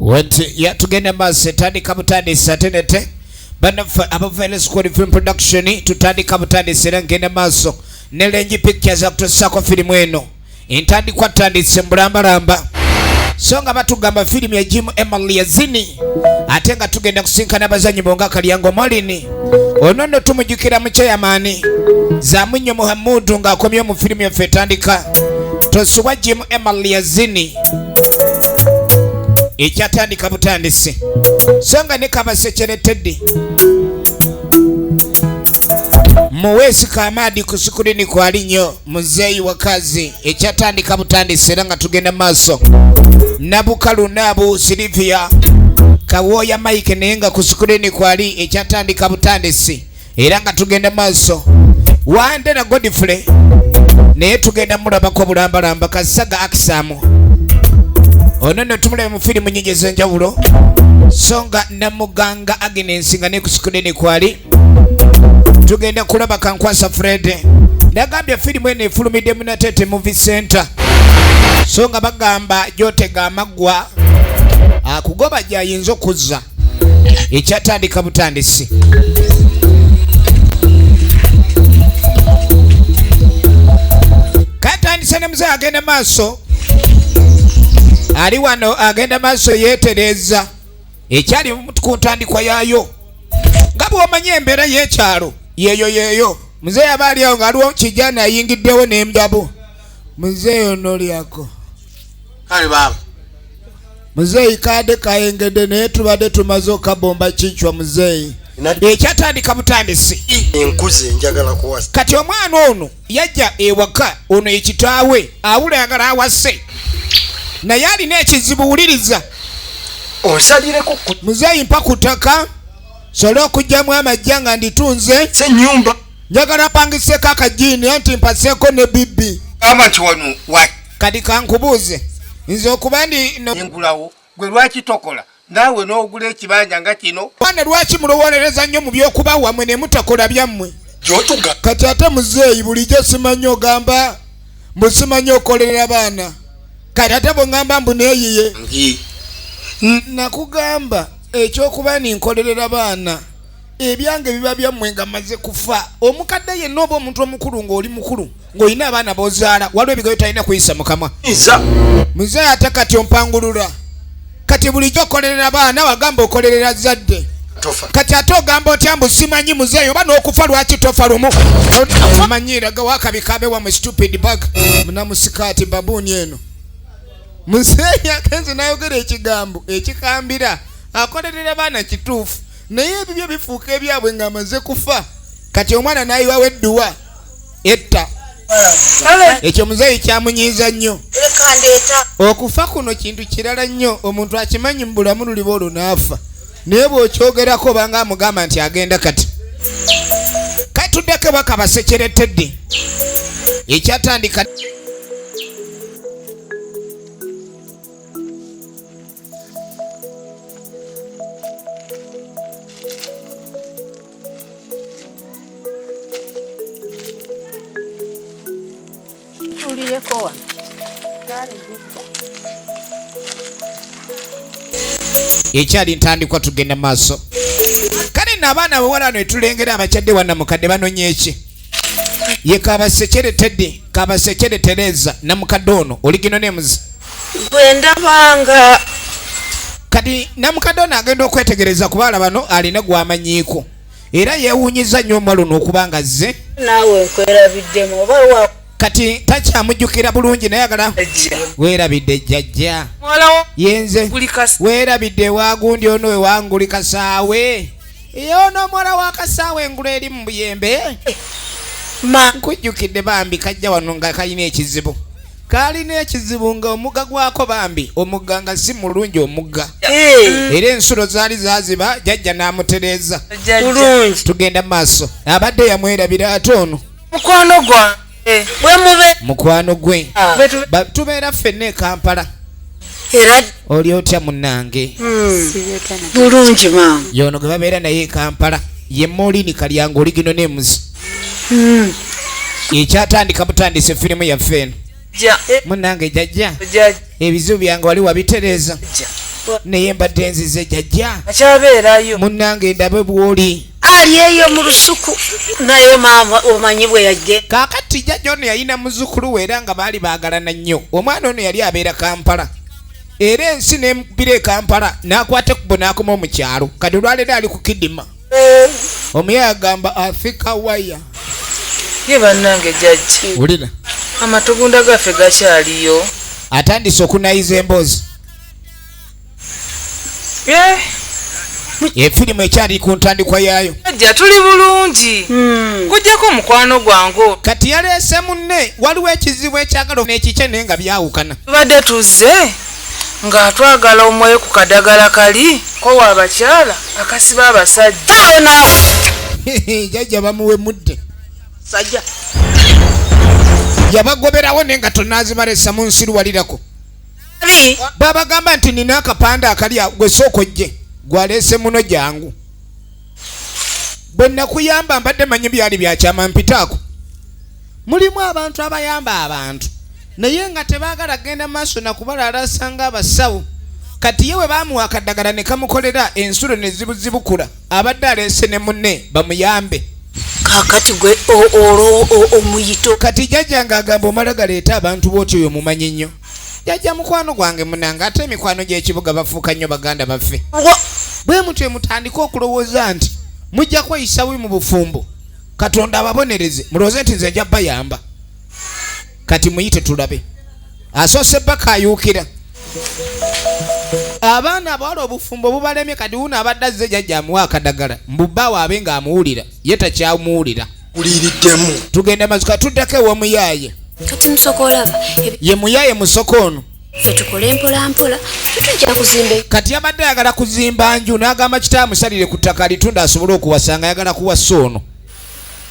Wenti ya tugenda mase tandika butandisi atenete bana abavele squad film production tutandika butandisi era ngenda maso nelenji pictures akutosako filimu eno intandikwa tandise mbulambalamba songa batugamba filimu ya Jim Emma Lyazin atenga tugenda kusinkana abazanyi bonga Kalyango Malini onono tumujukira muche yamani za Munyo Muhamudu nga akomye mu filimu ya fetandika tosuwa Jim Emma Lyazin ikyatandika butandisi songa ne kabasecheretedde muwesi kamadi kusukulini kwa linyo muzeyi wakazi ikyatandika butandisi era nga tugenda maso nabukalu nabu Silvia kawoya Mike nenga kusukulini kwali ikyatandika butandisi era nga tugenda maso Wandera Godfrey naye tugenda mulaba ko bulambalamba kasaga akisamu onono tumule mu filimu nyingi ez'enjawulo songa Namuganga Agnes nga ne kusukulini kwali tugenda kulaba Kankwasa Fred ndagambye filimu ene efulumidde mu Natete Movie Center songa bagamba GYOTEGA AMAGGWA akugoba gyayinza okuzza ekyatandika butandisi katandise ne muze agenda maaso ali wano agenda maaso yeetereza ekyali ku ntandikwa yaayo nga bw'omanya embeera y'ekyalo yeeyo muzeeyi aba ali awo ng'aliwo kijana ayingiddewo n'endabu muzeeyi ono lyako kale baba muzeeyi kadde kayengedde naye tubadde tumaze okabomba kichwa muzeeyi ekyatandika butandisi enkuze njagala kuwasa kati omwana ono yajja ewaka ono ekitaawe awula yagala awase naye alina ekizibu wuliriza onsalireko muzeeyi mpa ku ttaka sola okugyamu amajja nga nditunze senyumba njagala pangiseko akajiini anti mpaseeko ne bibi amanti wano kati kankubuuze nze okuba ndi engulawo gwe lwaki tokola naawe n'ogula ekibanja nga kino bwana lwaki mulowolereza nnyo mu by'okuba wammwe ne mutakola byammwe gyotuga kati ate muzeeyi bulijjo simanyi ogamba mbu simanyi okolerera baana kati ate bw'ŋŋamba mbu neeyiye nakugamba ekyokuba ninkolerera baana ebyange biba byammwe nga maze kufa omukadde yenna oba omuntu omukulu ng'oli mukulu ng'olina abaana b'ozaala waliwo ebigayo talina kuyisa mukama muzeeyi ate kati ompangulula kati bulijjo okolerera baana wagamba okolerera zadde kati ate ogamba otya mbu simanyi muzeeyi oba n'okufa lwaki tofa lumu amanyiraga wakabikabe wamwe stupid bag munamusikaati babuuni eno muzeeyi akenze nayogera ekigambo ekikambira akolerera baana kituufu naye ebibyo bifuuka ebyabwe ng'amaze kufa kati omwana n'ayiwawo edduwa etta ekyo muzeeyi kyamunyiiza nnyo okufa kuno kintu kirala nnyo omuntu akimanyi mu bulamu luliba olwo n'afa naye bw'okyogerako obanga amugamba nti agenda kati katuddeko baka basekeretedde ekyatandika ekyali ntandikwa tugenda maaso kale n'abaana abawala ne tulengera abakyadde wana mukadde banonye eki ye kabasekeretedde kabasekeretereza namukadde ono oligino nemuzi bwendabanga kati namukadde ono agenda okwetegereza kubaala bano alina gwamanyiiko era yeewuunyiza nnyo omwalo n'okubanga zze naawe nkwerabiddemu oba kati takyamujjukira bulungi naye agala weerabidde jjajja yenze weerabidde waagundi ono we wanguli kasaawe ono omuwala wa kasaawe engula eri mu buyembe nkujjukidde bambi kajja wano nga kalina ekizibu kalina ekizibu nga omugga gwako bambi omugga nga si mulungi omugga era ensulo zaali zaziba jjajja n'amutereeza tugenda maaso abadde yamwerabira ate ono mukwano gwa mukwano gwe tubeera ffenna e Kampala era oli otya munnange bulungi maama yono gwe babeera naye e Kampala ye Molini Kalyango oligino nemuzi ekyatandika butandise firimu yaffe eno munnange jjajja ebizibu byange wali wabitereeza naye mbadde nzize jjajja akyabeerayo munnange ndabe bw'oli ali eyo mu lusuku naye maama omanyi bwe yajje kaakati jjajja ono yalina muzzukulu we era nga baali baagalana nnyo omwana ono yali abeera Kampala era ensi n'emubira e Kampala n'akwata ekkubo n'akoma mu kyalo kati olwaleero ali ku Kidima omuyaye agamba afika waya ye bannange jjajji wulira amatugunda gaffe gakyaliyo atandise okunayiza emboozi efirimu ekyali ku ntandikwa yaayo ajja tuli bulungi kujjako omukwano gwange kati yaleese munne waliwo ekizibu ekyagala n'ekikye naye nga byawukana tubadde tuzze nga twagala omwoyo ku kadagala kali kowa abakyala akasiba abasajja jjajja bamuwemudde sajja yabagoberawo naye nga tonaazibalesa mu nsi luwalirako babagamba nti nina akapande akalya gwe sooka ojje gwaleese muno jangu bwe nakuyamba mbadde manyi byali byakyama mpitaako mulimu abantu abayamba abantu naye nga tebaagala genda maaso nakubalaala asanga abasawo kati ye we baamuwa akaddagala ne kamukolera ensulo ne zibuzibukula abadde aleese ne munne bamuyambe kakati gwe omuyito kati jjajja ng'agamba omala galeeta abantu booti oyo mumanyi nnyo jjajja mukwano gwange munange ate emikwano gy'ekibuga bafuuka nnyo baganda baffe bwe mutwe mutandika okulowooza nti mujja kweyisawi mu bufumbo katonda ababonereze mulowooze nti nze nja bayamba kati muyite tulabe asoose bakayuukira abaana abawala obufumbo bubalemye kati wuno abadde azze jjajja amuwa akadagala mbubbaawo abe nga amuwulira ye takyamuwulira uliriddemu tugenda mazuka tuddako ew'omuyaaye kati musoko olaba ye muyaaye musoko ono ffe tukole mpolampola tutujja kuzimba kati abadde ayagala kuzimba nju n'agamba kitaamusalire ku ttaka alitunda asobole okuwasanga ayagala kuwasa ono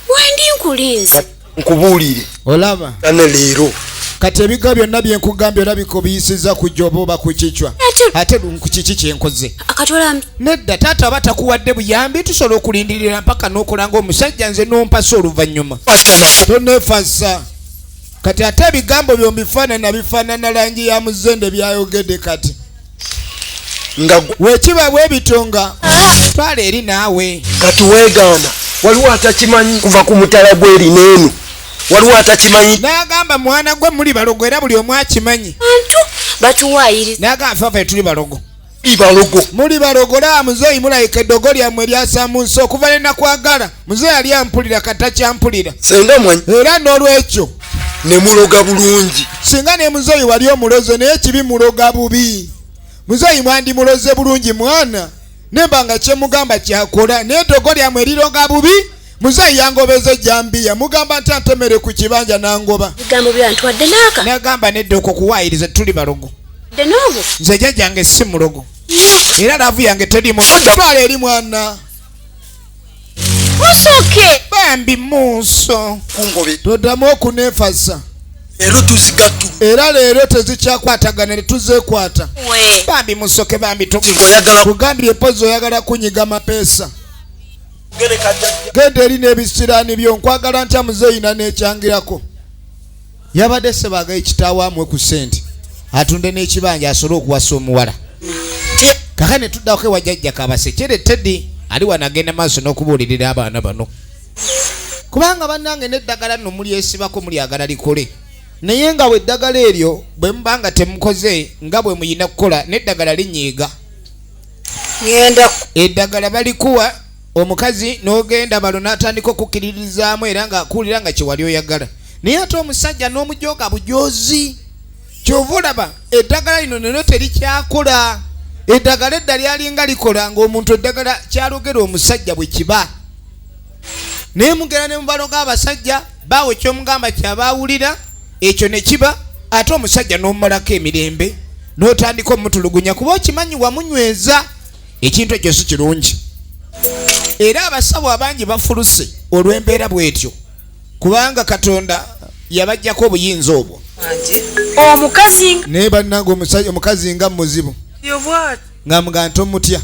wendi nkulinze nkubuulire olaba ane leero kati ebiga byonna byenkugambye olabika obiyisiza ku jjoba oba ku kicwa ate ku kiki kyenkoze akatola nedda taata aba takuwadde buyambi tusobola okulindirira mpaka n'okola ng'omusajja nze n'ompasa oluvannyuma toneefasa kati ate ebigambo byombifaanana bifaanana langi ya muzende byayogedde kati nga wekiba bwe bitonga twala eri naawe kati weegaana waliwo atakimanyi kuva ku mutala gw'eri n'enu waliwo atakimanyi n'agamba mwana gwe muli balogo era buli omu akimanyi bantu batuwaayiriza n'agamba faffe tuli balogo balogo muli balogo laba muzeeyi mulayika eddogo lyammwe eryasa mu nsi okuva ne nakwagala muzeeyi yali ampulira katakyampulira senga mwanyi era n'olwekyo ne muloga bulungi singa ne muzeeyi wali omuloze naye kibi muloga bubi muzeeyi mwandi muloze bulungi mwana nemba nga kyemugamba kyakola naye eddogo lyammwe eriroga bubi muzeeyi yangobeze jambiya mugamba nti antemere ku kibanja nangoba bigambo byantwadde naaka nagamba nedda okwo kuwaayiriza tuli balogo denoobo nze jjajjange si mulogo era laavu yange terimu twala eri mwana osooke bambi munso kungobe toddamu okuneefasa leero tuzigattu era leero tezikyakwatagana ne tuzeekwata we bambi musoke bambi oyagala kugambye pozi oyagala kunyiga mapeesa genda eri n'ebisiraani byo nkwagala ntya muzeeyina n'ekyangirako yabadde sebaaga ekitaawo amwe ku sente atunde n'ekibanja asobole okuwasa omuwala kaka ne tuddako ewa jjajja kabasekere Teddy ali wanagenda maaso n'okubuulirira abaana bano kubanga bannange n'eddagala nno mulyesibako mulyagala likole naye nga bwe eddagala eryo bwe muba nga temukoze nga bwe muyina kukola n'eddagala linyiiga ngenda eddagala balikuwa omukazi n'ogenda balo n'atandika okukkiririzaamu era nga akuwulira nga kyewali oyagala naye ate omusajja n'omujooga bujoozi kyova olaba eddagala lino neno terikyakola eddagala edda lyalinga likola ng'omuntu eddagala kyalogera omusajja bwe kiba naye mugera ne mubaloga abasajja baawe kyomugamba kyabaawulira ekyo ne kiba ate omusajja n'omumalako emirembe n'otandika omutulugunya kuba okimanyi wamunyweza ekintu ekyo si kirungi era abasawo abangi bafuluse olw'embeera bw'etyo kubanga Katonda yabajjako obuyinza obwo omukazi naye bannange omukazi nga muzibu yobwat nga mugamba tomutya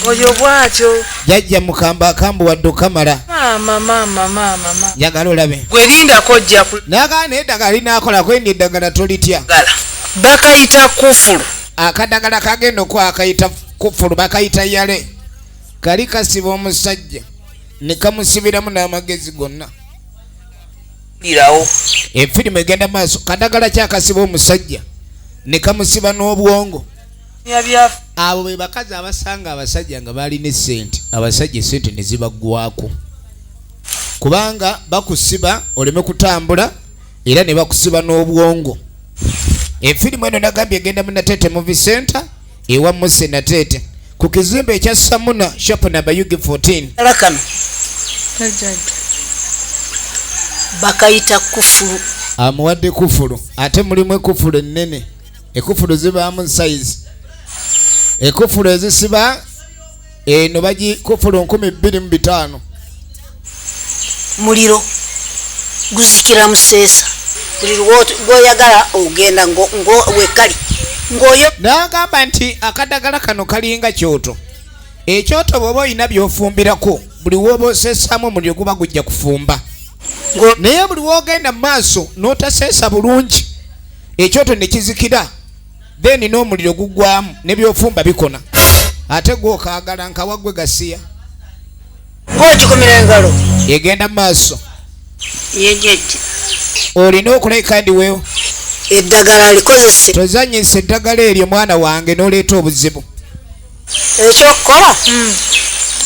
oyo bwatyo jjajja mukamba akambu wadde okamala mama njagala olabe gwelindako ojja nagaa naye eddagala linaakolako endi eddagala tolitya bakayita kufulu akadagala kagenda okwakayita kufulu bakayita yale kali kasiba omusajja ne kamusibiramu n'amagezi gonna. Efirimu egenda maaso kadagala kyakasiba omusajja ne kamusiba n'obwongo. Abo be bakazi abasanga abasajja nga balina essente, abasajja essente ne zibaggwako kubanga bakusiba oleme kutambula era ne bakusiba n'obwongo. Efirimu eno nagambye egenda mu Natete Movie Center ewa Muse Natete ku kizimbe ekya Samuna shop number UG 14. Alakano bakayita kufulu. Amuwadde kufulu ate mulimu ekufulu ennene. Ekufulu zibaamu size. Ekufulu ezisiba eno bagi kufulu 2500. Muliro guzikira musesa buli lwoyagala ogenda ngo wekali ngoyo. Nagamba nti akadagala kano kalinga kyoto. Ekyoto bwoba olina byofumbirako buli woba oseesaamu omuliro guba gujja kufumba. Naye buli wogenda mu maaso n'otaseesa bulungi ekyoto ne kizikira then n'omuliro gugwamu ne byofumba bikona ate gw'okaagala nkawagwe gasiya ng'okikomera engalo egenda mu maaso yejeje. olina okuleka kandi weewo eddagala likozese tozanyisa eddagala eryo mwana wange n'oleeta obuzibu. Ekyokukola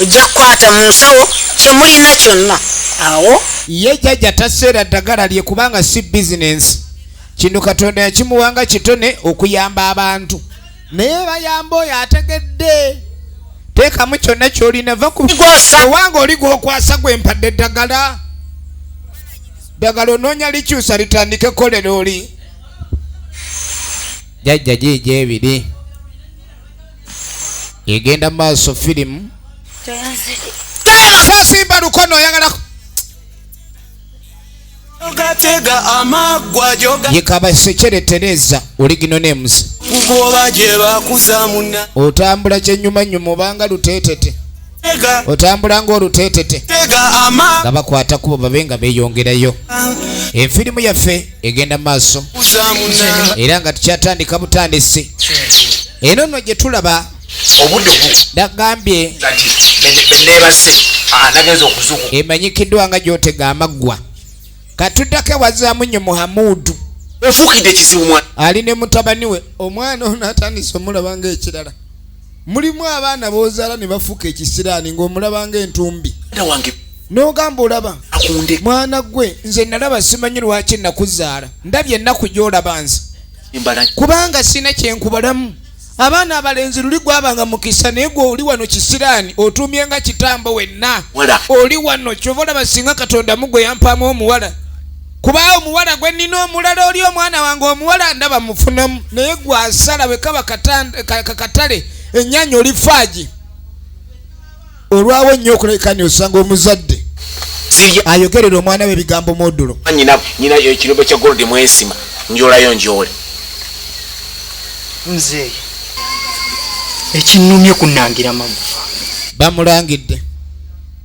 ojja kukwata mu nsawo kyemulina kyonna awo. Ye jjajja taseera ddagala lye kubanga si bizinensi. Kino Katonda yakimuwanga kitone okuyamba abantu naye bayamba oyo ategedde. Teekamu kyonna ky'olina va ku owanga oli gw'okwasa gwempadde eddagala. Ddagala onoonya likyusa litandike kolera oli. Jjajja giigi ebiri egenda mu maaso firimu. Sasimba lukono oyagala GYOTEGA AMAGGWA yekabasekere Tereza original names. Ngoba gye bakuza munna otambula kyennyumanyuma obanga luteetete otambula ng'oluteetete nga bakwata kubo babe nga beeyongerayo. Efirimu yaffe egenda maaso era nga tukyatandika butandisi. Eno nno gye tulaba nagambye emanyikiddwa nga GYOTEGA AMAGGWA. Katuddako wazaamu nnyo Muhamudu efukidde ekizibu mwana ali ne mutabani we. Omwana ono atandise omulaba ng'ekirala. Mulimu abaana b'ozaala ne bafuuka ekisiraani ng'omulaba ng'entumbi n'ogamba olaba mwana gwe nze nalaba simanyi lwaki nakuzaala ndabye ennaku gy'olaba nze kubanga sina kyenkubalamu. Abaana abalenzi luli gwabanga mukisa naye gwe oli wano kisiraani otuumye nga kitambo wenna oli wano kyova olaba singa Katonda mugwe yampaamu omuwala kubaawo omuwala gwe nnina omulala oli omwana wange omuwala ndaba mufunamu naye gwe asala bwe kaba katale ennyaanya oli faaji. Olwawo nnyo okulekani osanga omuzadde ayogerera omwana we ebigambo modulo. Nyina ekirombe kya golodi mwesima njolayo njole nze ekinnumye kunnangira magufa bamulangidde.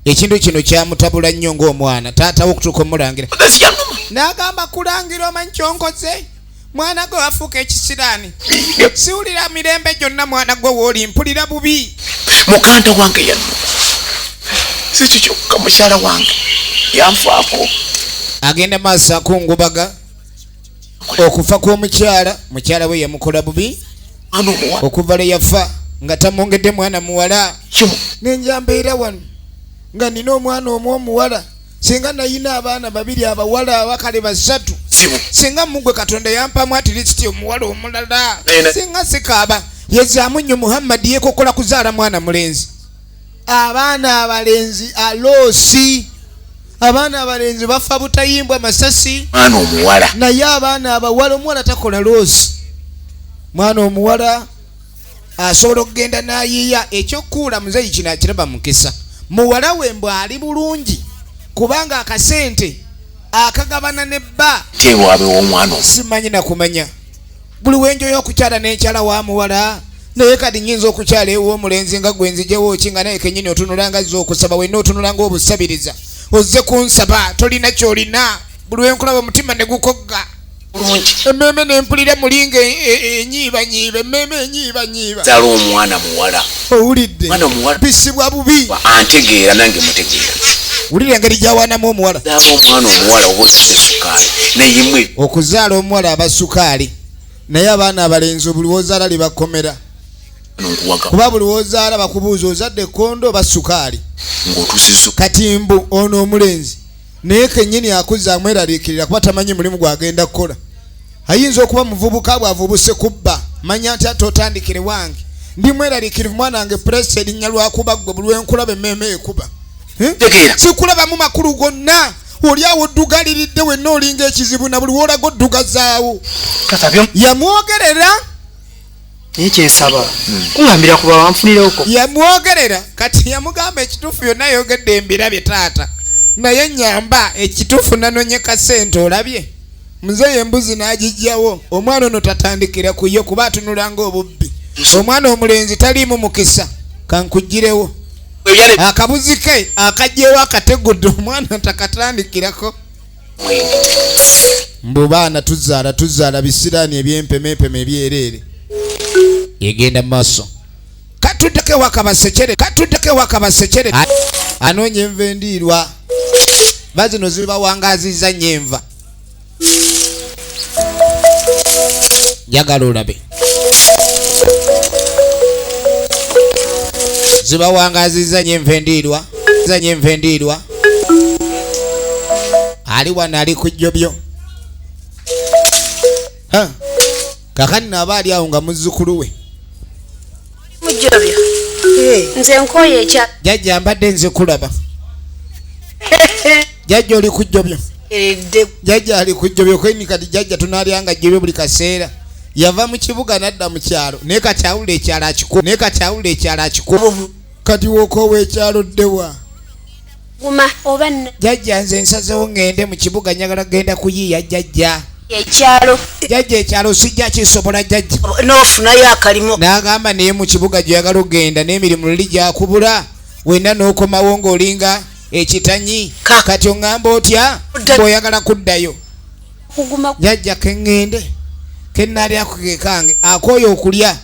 Ekintu kino kyamutabula nnyo ng'omwana taatawo okutuuka omulangira n'agamba kulangira omanyi kyonkoze mwana gwe wafuuka ekisiraani siwulira mirembe gyonna mwana gwe wooli mpulira bubi. mukanta wange yanno si kyokka mukyala wange yanfaako. Agenda maaso akungubaga okufa kw'omukyala mukyala we yamukola bubi okuva lwe yafa nga tamwongedde mwana muwala. Nenja mbeera wano nga nina omwana omu omuwala singa nayina abaana babiri abawala abakale basatu singa mugwe Katonda yampamu atirisiti omuwala omulala singa sikaaba yezaamu nnyo Muhammadi yekokola kuzaala mwana mulenzi. Abaana abalenzi aloosi abaana abalenzi bafa butayimbwa masasi naye abaana abawala omuwala takola loosi. Mwana omuwala asobola okugenda n'ayiiya ekyokuula muzeyi kino akiraba mukisa. Muwala we mbw ali bulungi kubanga akasente akagabana ne bba tewabe w'omwana simanyi nakumanya. Buli wenjoyo okukyala n'ekyala wa muwala naye kati nyinza okukyala ew'omulenzi nga gwe nzijewo kinga naye kennyini otunulanga zza okusaba wenna otunulanga obusabiriza ozze kunsaba tolina kyolina buli wenkulaba omutima ne gukogga Emmeme nempulira mulinga enyiibanyiiba emmeme enyiibanyiiba. Zala omwana muwala. Owulidde? Mwana muwala. Bisibwa bubi. Antegeera nange mutegeera. Wulira engeri gy'awaanamu omuwala. Zaala omwana omuwala oba osize sukaali naye mmwe. Okuzaala omuwala aba sukaali naye abaana abalenzi buli wozaala libakomera. Kuba buli wozaala bakubuuza ozadde kondo oba sukaali. Ng'otusizo. Kati mbu ono omulenzi naye kennyini akuza amweraliikirira kuba tamanyi mulimu gwagenda kukola. Ayinza okuba muvubuka bw'avubuse kubba manya nti ate otandikire wange ndi mweraliikirivu mwana wange puresi erinnya lwakuba ggwe buli wenkulaba emmeme ekuba. Sikulabamu makulu gonna oli awo oddugaliridde wenna olinga ekizibu na buli woolaga oddugazaawo. Yamwogerera ekyensaba kungambira kuba wanfunireko. Yamwogerera kati yamugamba ekituufu yonna yogedde embirabye taata naye nyamba ekituufu nanonye kasente olabye muzeeyo embuzi n'agijjawo. Omwana ono tatandikira ku yo kuba atunulanga obubbi. Omwana omulenzi taliimu mukisa kankugirewo akabuzi ke akajjewo akategudde omwana takatandikirako. Mbu baana tuzaala bisiraani ebyempemepeme ebyereere yegenda mu maaso. Katuddeko wakabasekere anoonya enva endiirwa bazino zibawangaziza nnyo enva. Njagala olabe zibawangaziza nnyo enva endiirwa. Ali wano ali ku jjobyo. Kakani naaba ali awo nga muzzukulu we. Mujjobyo. Nze nkoye ekya. Jjajja mbadde nze kulaba. Jjajja oli ku jjobyo. Jjajja ali ku jjobyo kweni kati jjajja tunaalyanga jjobyo buli kaseera. Yava mu kibuga nadda mu kyalo naye kati awulira ekyalo akikuba. Kati wokoowa ekyalo ddewa. Guma oba nno. Jjajja nze nsazewo ngende mu kibuga njagala genda kuyiiya jjajja. Ekyalo. Jjajja ekyalo sijja kisobola jjajja. N'ofunayo akalimo. N'agamba naye mu kibuga gy'oyagala ogenda n'emirimu luli gyakubula wenna n'okomawo ng'olinga ekitanyi. Kati oŋŋamba otya bw'oyagala kuddayo. Kuguma. Jjajja keŋŋende kennalyako ke kange akooye okulya.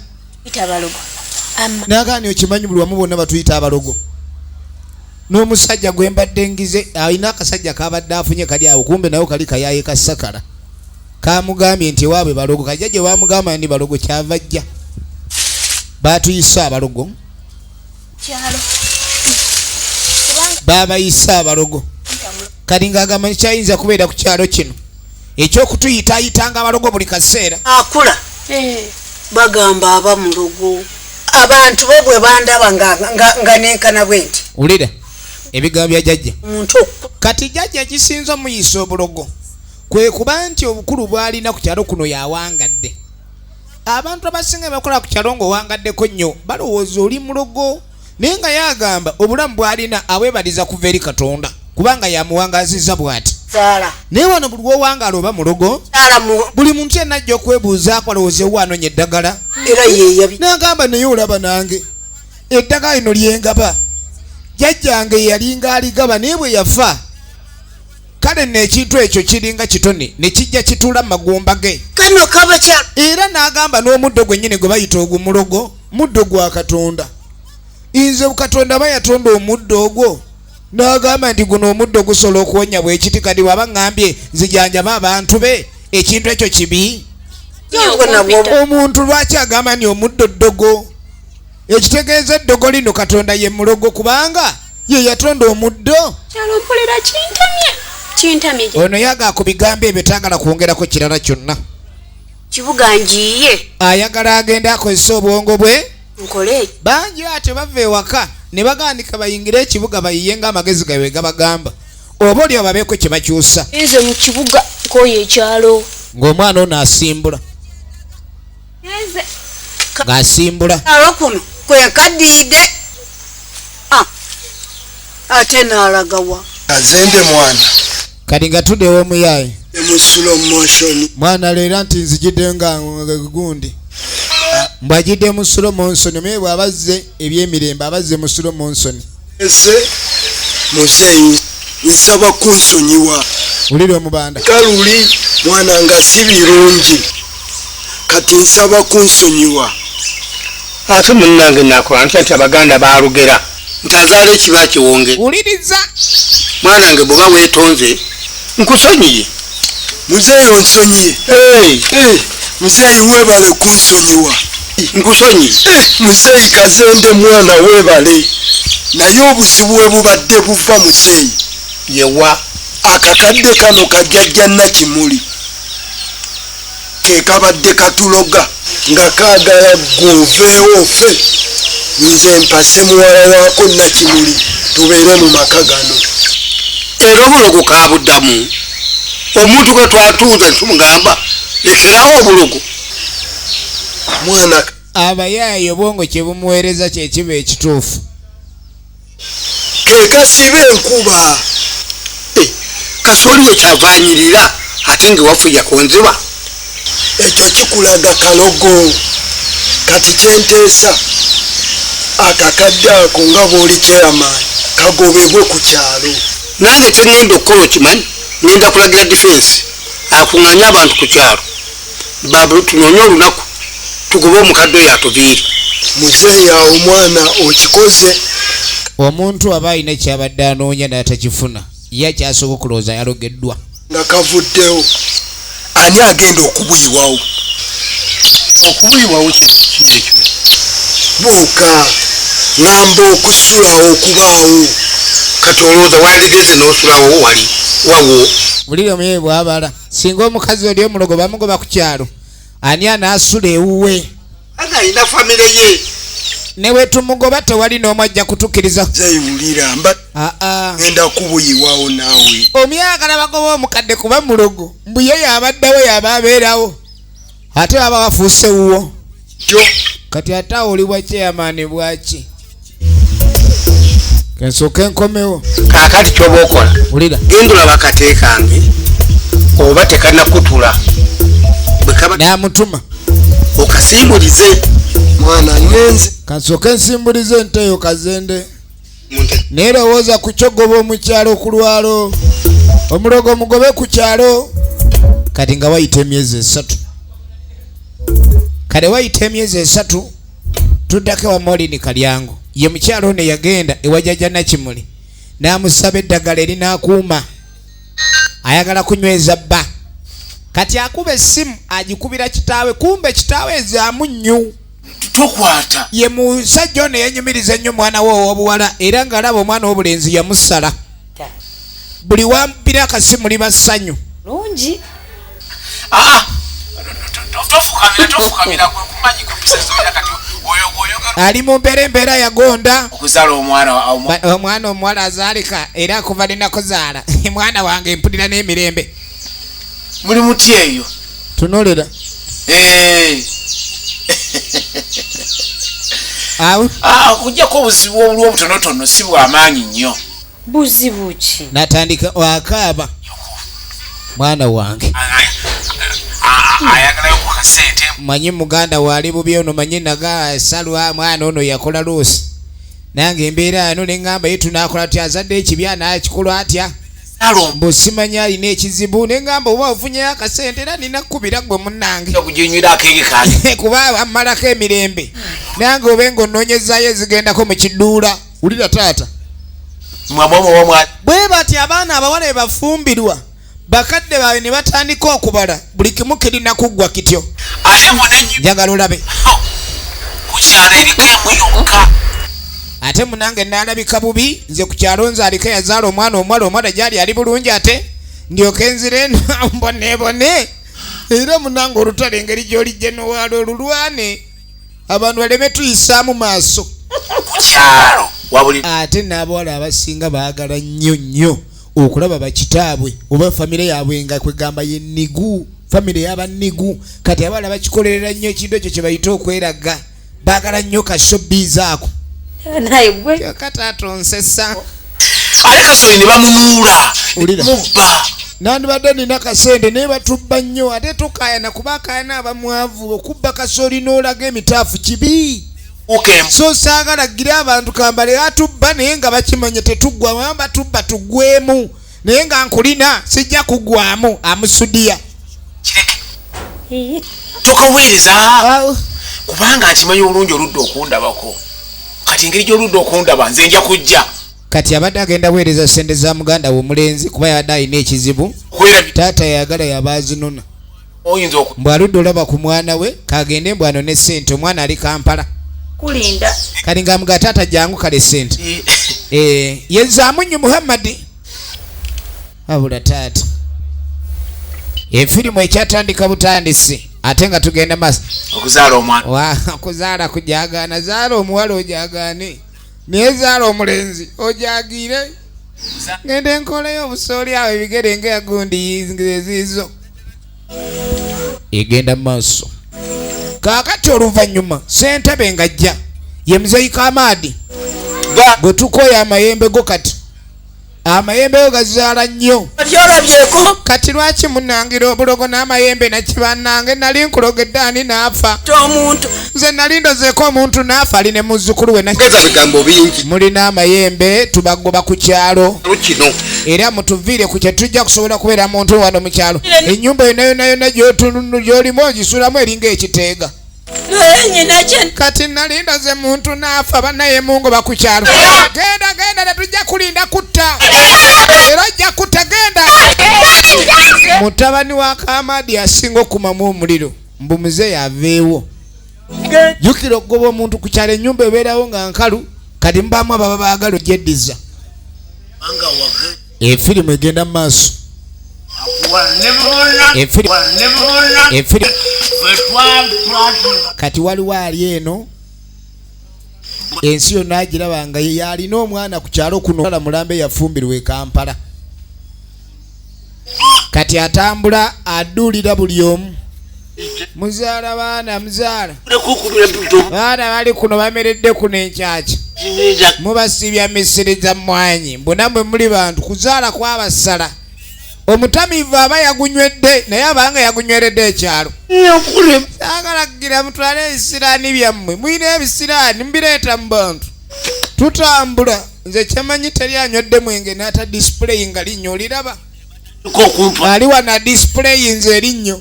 Itabalogo. N'agaani okimanyi buli wamu bonna batuyita abalogo. N'omusajja gwe mbadde ngize alina akasajja kabadde afunye kali awo kumbe nayo kali kayaye kasakala. Kamugambye nti waabwe balogo kajjajja bamugamba ndi balogo kyava jja. Batuyisa abalogo. Kyalo. Babayisa abalogo. Kati ng'agamba ntikyayinza kubeera ku kyalo kino. Ekyokutuyitaayitanga abalogo buli kaseera. Akula. Bagamba aba mu lugo. Abantu bo bwe bandaba nga nenkana bwe nti. Ulira ebigambo bya jjajja. Muntu kati jjajja ekisinza omuyisa obulogo kwe kuba nti obukulu bw'alina ku kyalo kuno yawangadde. Abantu abasinga bakola ku kyalo ng'owangaddeko nnyo balowooza oli mulogo naye nga yagamba obulamu bw'alina abwebaliza kuva eri Katonda kubanga yamuwangaziza bw'ati. Naye wano buli w'owangala oba mulogo buli muntu yenna ajja okwebuuzaako alowooze wanoonya eddagala era yeeyabi. N'agamba naye olaba nange eddagala lino lyengaba jjajjange yalinga aligaba naye bwe yafa kale n'ekintu ekyo kiringa kitone ne kijja kituula mu magumba ge. Kano kaba kyalo. Era n'agamba n'omuddo gwennyini gwe bayita ogumulogo muddo gwa Katonda. Nze Katonda aba yatonda omuddo ogwo n'agamba nti guno omuddo gusobola okuwonya bwekiti kati waba ŋŋambye nzijanjaba abantu be ekintu ekyo kibi. Omuntu lwaki agamba ni omuddo ddogo? Ekitegeeza eddogo lino Katonda ye mulogo kubanga ye yatonda omuddo. Kyalo mpulira kintamye. Ono yaga ku bigambo ebyo taagala kwongerako kirala kyonna. Kibuga njiye. Ayagala agenda akozesa obwongo bwe. Nkole. Bangi ate bava ewaka ne bagandika bayingire ekibuga bayiyenga amagezi gawe gabagamba. Oba oli ababeeko kye bakyusa. Nze mu kibuga nkoye ekyalo. Ng'omwana ono asimbula. Ng'asimbula. Alo kuno kwekaddiide. Ate n'alagawa. Azende mwana. Kati nga tuddewo omuyaye. Mu slow motion. Mwana leera nti nzijidde nga gundi. Mbajidde mu slow motion naye bw'abazze ebyemirembe abazze mu slow motion. Ese muzeeyi nsaba kunsonyiwa ulire omubanda kaluli mwana nga si birungi kati nsaba kunsonyiwa ate munnange nakola nti abaganda balugera ntazaala ekiba kiwonge uliriza mwana wange bwoba weetonze nkusonyiye muzeeyi onsonyiye muzeeyi weebale kunsonyiwa nkusonyiye muzeeyi kazende mwana weebale naye obuzibu bwe bubadde buva muzeeyi yewa akakadde kano kajjajja Nakimuli ke kabadde katuloga nga kaagala gwoveewo ffe nze mpase muwala waako Nakimuli tubeere mu maka gano era obulogo kabuddamu omuntu gwe twatuuza tumugamba lekerawo obulogo mwana abayaayi obwongo kye bumuweereza kye kiba ekituufu ke kasiba enkuba kasooli yekyavanyirira ate ngewaffe yakonzebwa ekyo kikulaga kalogo kati kyenteesa akakadde ako nga bw'oli kyeyamaanyi kagobebwe ku kyalo nange kyengenda okukola okimanyi ngenda kulagira defense akuŋŋanya abantu ku kyalo babulu tunoonye olunaku tugobe omukadde oyo atuviire muzeeyi awo omwana okikoze omuntu aba alina kyabadde anoonya n'atakifuna ye akyasobola okulowooza yalogeddwa nga kavuddewo ani agenda okubuyiwawo okubuyiwawo kiekyo bwoka ŋŋamba okusulawo okubaawo kati olowooza wandigeze n'osulawo wali wawo bulire omuyeyi bwabala singa omukazi oli omulogo bamugoba ku kyalo ani anaasula ewuwe anga alina famire ye newe tumugoba tewali n'omwajja kutukkiriza zeyiwulira mba ngenda kubuyiwawo naawe omuyagala bagoba omukadde kuba mulogo mbuye yabaddawo yaba abeerawo ate baba bafuuse wuwo jo kati ate oli bwa chairman bwaki kensooka enkomewo kaakati kyoba okola ulira genda olaba akateekange oba tekanakutula bwe kaba namutuma okasimbulize mwana ngenze kansooka ensimbulize enteeyo kazende neerowooza ku kyogoba omukyalo ku lwalo omulogo omugobe ku kyalo kati nga wayita emyezi 3 kale wayita emyezi 3 tuddako ewa Molini Kalyango ye mukyalo ono yagenda ewajjajja Nakimuli n'amusaba eddagala erinaakuuma ayagala kunyweza bba kati akuba essimu agikubira kitaawe kumbe kitaawe ezaamu nnyo tokwata ye musajja ono yenyumiriza nnyo mwana we ow'obuwala era ng'alaba omwana w'obulenzi yamusala buli wampira akasimu liba ssanyu lungi tofukamira kumanyi kubisezoya kati ali mu mbeera yagonda okuzala omwana omuwala azaalika era kuva linakuzaala mwana wange mpulira n'emirembe muli muti eyo tunolera okujjako obuzibu obuli obutonotono si bwamaanyi nnyo buzibu ki natandika wakaaba mwana wange ayagalayo ku kasente manyi muganda waali bubi ono manyi naga salwa mwana ono yakola loosi nange embeera ano neŋŋamba ye tunaakola ty azadde ekibi anaakikola atya mbu simanyi alina ekizibu neŋŋamba oba ofunyeyo akasente era nina kkubira gwe munnange kuba ammalako emirembe nange obe nga onoonyezaayo ezigendako mu kidduula wulira taata bwe bati abaana abawala ebafumbirwa bakadde baabwe ne batandika okubala buli kimu kirina kuggwa kityo njagala olabe ate munange naalabika bubi nze ku kyalo nzaalika yazaala omwana omuwala gyali ali bulungi ate ndyoke nzire mbonebone era munange olutale engeri gy'olijje nowaala olulwane abantu baleme tuyisaamu maaso ate n'abawala abasinga baagala nnyo nnyo okulaba bakitaabwe oba famire yaabwe nga kwegamba ye nigu famire y'abanigu kati abawala bakikolerera nnyo ekintu ekyo kye bayita okweraga baagala nnyo kasobiiza ako naye gwe kataata onsesa ate kasooli ne bamunuula mubba nandibadde nina kasente naye batubba nnyo ate tukayana kuba akayana abamwavu okubba kasooli n'olaga emitaafu kibi so saagala gira abantu kambale atubba naye nga bakimanye tetuggwa wamba tubba tuggwemu naye nga nkulina sijja kugwamu amusudiya tokaweereza kubanga nkimanyi olungi oludde okundabako kati engeri gy'oludde okundaba nze nja kujja kati abadde agenda weereza sente za muganda we omulenzi kuba yabadde alina ekizibu taata yagala yabazinona mbwaludde olaba ku mwana we kagende mbwano ne sente omwana ali Kampala kulinda kali nga mga taata jangu kale sente yezaamu nnyo Muhammadi abula taata efirimu ekyatandika butandisi ate nga tugenda masa okuzaala omwana okuzaala kujagaana zaala omuwala ojagaane naye zaala omulenzi ojagire ngende enkoleyo obusooli awo ebigere ngaegundi ezizo egenda maaso kaakati oluvannyuma Ssentebe ng'ajja ye Muzeeyi Kamaadi gwe tukoya amayembe go kati amayembe go gazaala nnyo kati lwaki munangira obulogo n'amayembe nakibannange nali nkulogedde ani n'afa nze nali ndozeeko omuntu n'afa ali ne muzzukulu we mulina amayembe tubagoba ku kyalo era mutuviire ku kyetujja kusobola kubeera muntu wano mu kyalo ennyumba yonayona gy'olimu ogisulamu eringa ekiteega kati nali ndoze muntu n'afa bannaye mungoba ku kyalo genda tetujja kulinda kutta era ojja kutta genda mutabani wa Kamaadi asinga okumamu omuliro mbu muzeeyi aveewo jjukira okugoba omuntu ku kyalo ennyumba ebeerawo nga nkalu kati mubaamu ababa baagala ogyeddiza efirimu egenda mu maaso kati waliwo ali eno ensi yonna agiraba nga yalina omwana ku kyalo kuno ala mulambe yafumbirwa e Kampala kati atambula aduulira buli omu muzaala baana muzaala baana bali kuno bameredde kuno enkyaki mubasibya misiri za mmwanyi mbona mwe muli bantu kuzaala kwabasala omutamiivu aba yagunywedde naye abanga yagunyweredde ekyalo saagalagira mutwale ebisiraani byammwe mwina ebisiraani mubireeta mu bantu tutambula nze kyemanyi teri anywedde mwenge n'ata display nga linnyo oliraba ali wana display nze erinnyo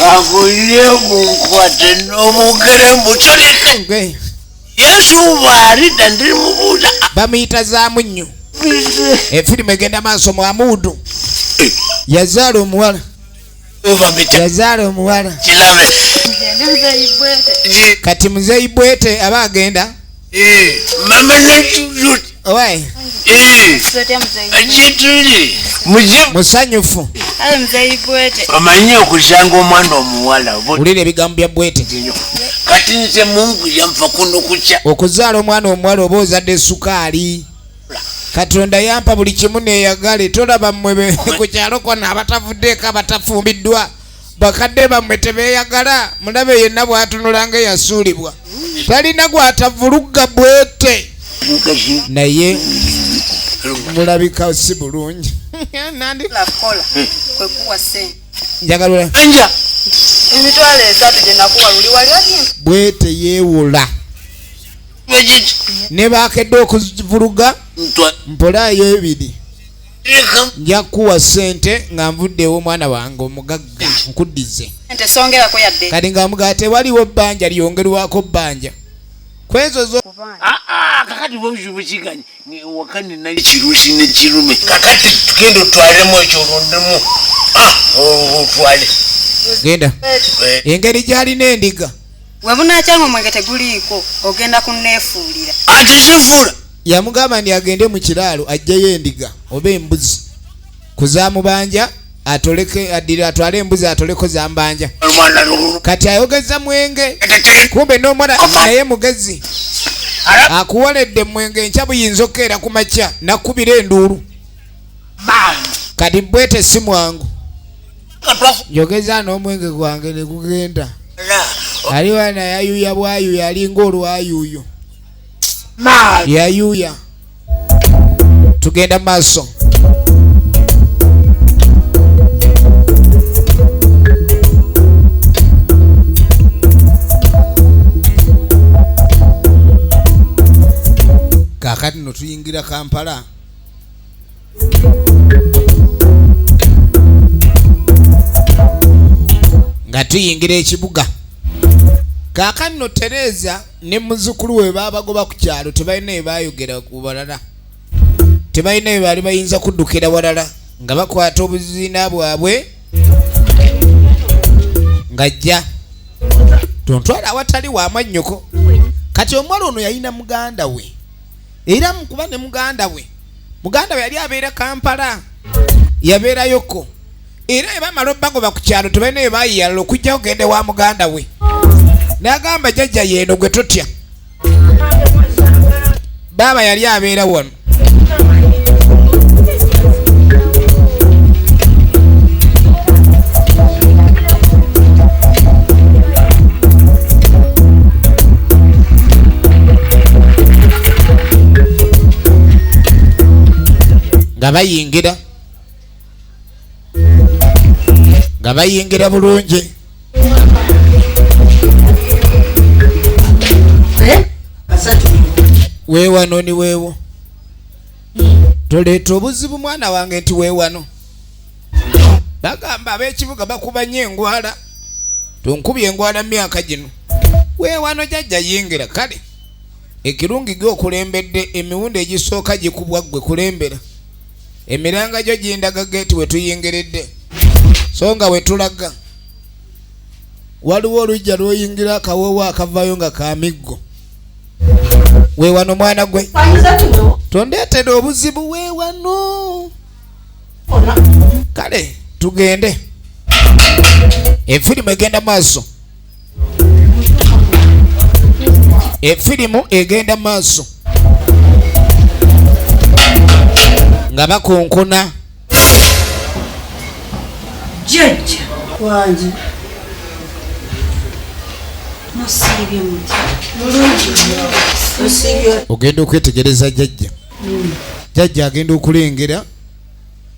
akulire munkwate n'omugere mutuleka yesu bw'alidda ndiri mubuuza bamuyita zaamu nnyo efirimu egenda maaso Mwamudu yazaala omuwala kati Muzeeyi Bwete aba agenda mama netulut owaye ajituli musanyufu amanyi okusanga omwana omuwala ulira ebigambo bya Bwete kati nze Mungu yampa kuno kukya okuzaala omwana omuwala oba ozadde sukaali Katonda yampa buli kimu neeyagale tolaba mmwe ku kyalo kona abatavuddeeko abatafumbiddwa bakadde bammwe tebeeyagala mulabe yenna bw'atunulanga eyasuulibwa talina gw'atavulugga Bwete naye mulabika si bulungi njagala emitwalo 3 gye nakuwa luli wali Bwete yeewola ne bakedde okuvuluga mpolaayo 2 nja kuwa sente nga nvuddewo omwana wange omugagga nkuddize kati nga mugate waliwo bbanja lyongerwako bbanja kwezo kakati bwebukiganye wakani nali kirusi ne kirume kakati tugenda otwalemu ekyo olondemu otwale genda engeri gy'alina endiga webunakyanga omwenge teguliiko ogenda kunneefuulira ati sifuula yamugamba ndi agende mu kiraalo ajjayo endiga oba embuzi kuzamubanja atwale embuzi atoleko zambanja kati ayogeza mwenge kumbe n'omwana naye mugezi akuwoledde mwenge nkya buyinza okkeera ku makya nakubira enduulu kati Bwete si mwangu njogeza n'omwenge gwange ne gugenda ali wana yayuya bwayuya alinga olwayuyo yayuya tugenda maaso kaakati no tuyingira Kampala nga tuyingira ekibuga. Kaakano Tereza ne muzzukulu we baabagoba ku kyalo tebalina ebaayogera ku balala. Tebalina ebaali bayinza kuddukira walala nga bakwata obuziina bwabwe ng'ajja. Tontwala awatali w'amannyoko. Kati omwala ono yalina muganda we. Era mukuba ne muganda we yali abeera Kampala. Yabeerayoko. Era ebamala obbagoba ku kyalo tebalina ebaayiyalala okujja ogende wa muganda we. N'agamba jjajja yeeno gwe totya. Baaba yali abeera wano. Nga bayingira bulungi. Weewano ni weewo. Toleeta obuzibu mwana wange nti weewano. Bagamba ab'ekibuga bakuba nnyo engwala. Tonkubye engwala myaka gino. Weewano jjajja yingira kale. Ekirungi gy'okulembedde emiwundo egisooka gikubwa ggwe kulembera. Emiranga gyo gindaga geeti we tuyingiridde. So nga we tulaga. Waliwo olujja lw'oyingira akawoowo akavaayo nga ka miggo. Weewano mwana gwe. Tondeetera obuzibu weewano. Kale tugende. Efirimu egenda maaso. Efirimu egenda maaso. Nga bakonkona. Jjajja wange musiibye muti musiibye. Ogenda okwetegereza jjajja. Jjajja agenda okulengera.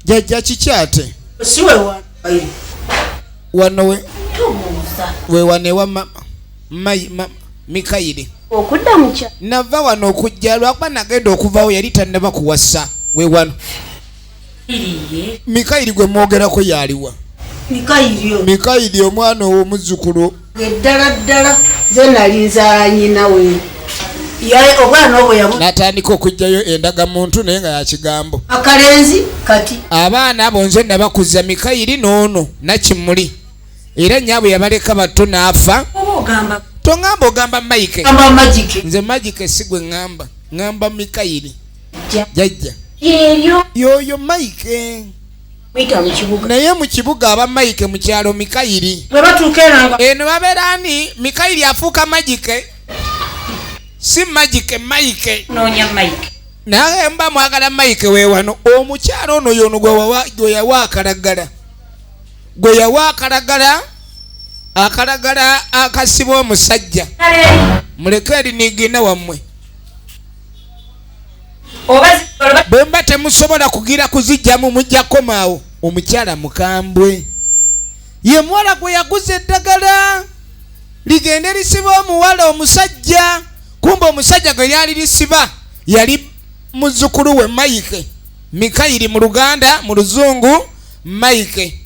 Jjajja kikyate. Siwe wange. Wano we. Tumuuza. We wanewa Mikayiri. Okudda mukya. Nava wano okujja lwakuba nagenda okuvaawo yali tannaba kuwasa. We wano. Mikayiri gwe mwogerako yaliwa. Mikayiri omwana ow'omuzzukulu. Ddala ze nali nzaala nnyina we. Obwana obwo yabu. N'atandika okujjayo endagamuntu naye nga yakigambo. Akalenzi kati. Abaana abo nze nabakuza Mikayiri n'ono Nakimuli. Era nnyabwe yabaleka bato n'afa. Tongamba ogamba Mike. Nze Magic si gwe ngamba. Ngamba Mikayiri. Jjajja. Yoyo Mike. Naye mu kibuga aba Mike mu kyalo Mikayiri. Eno babeera ani Mikayiri afuuka Magic. Si Magic Mike. Noonya Mike. Naye mba mwagala Mike weewano. Omukyalo ono yono gwe yawa akalagala. Gwe yawa akalagala. Akalagala akasiba omusajja. Muleke erinigina wammwe. Bwemba temusobola kugira kuzijjamu mujja komaawo. Omukyala mukambwe. Ye muwala gwe yaguza eddagala. Ligende lisiba omuwala omusajja. Kumba omusajja gwe lyali lisiba. Yali muzzukulu we Mike. Mikayiri mu Luganda, mu Luzungu Mike.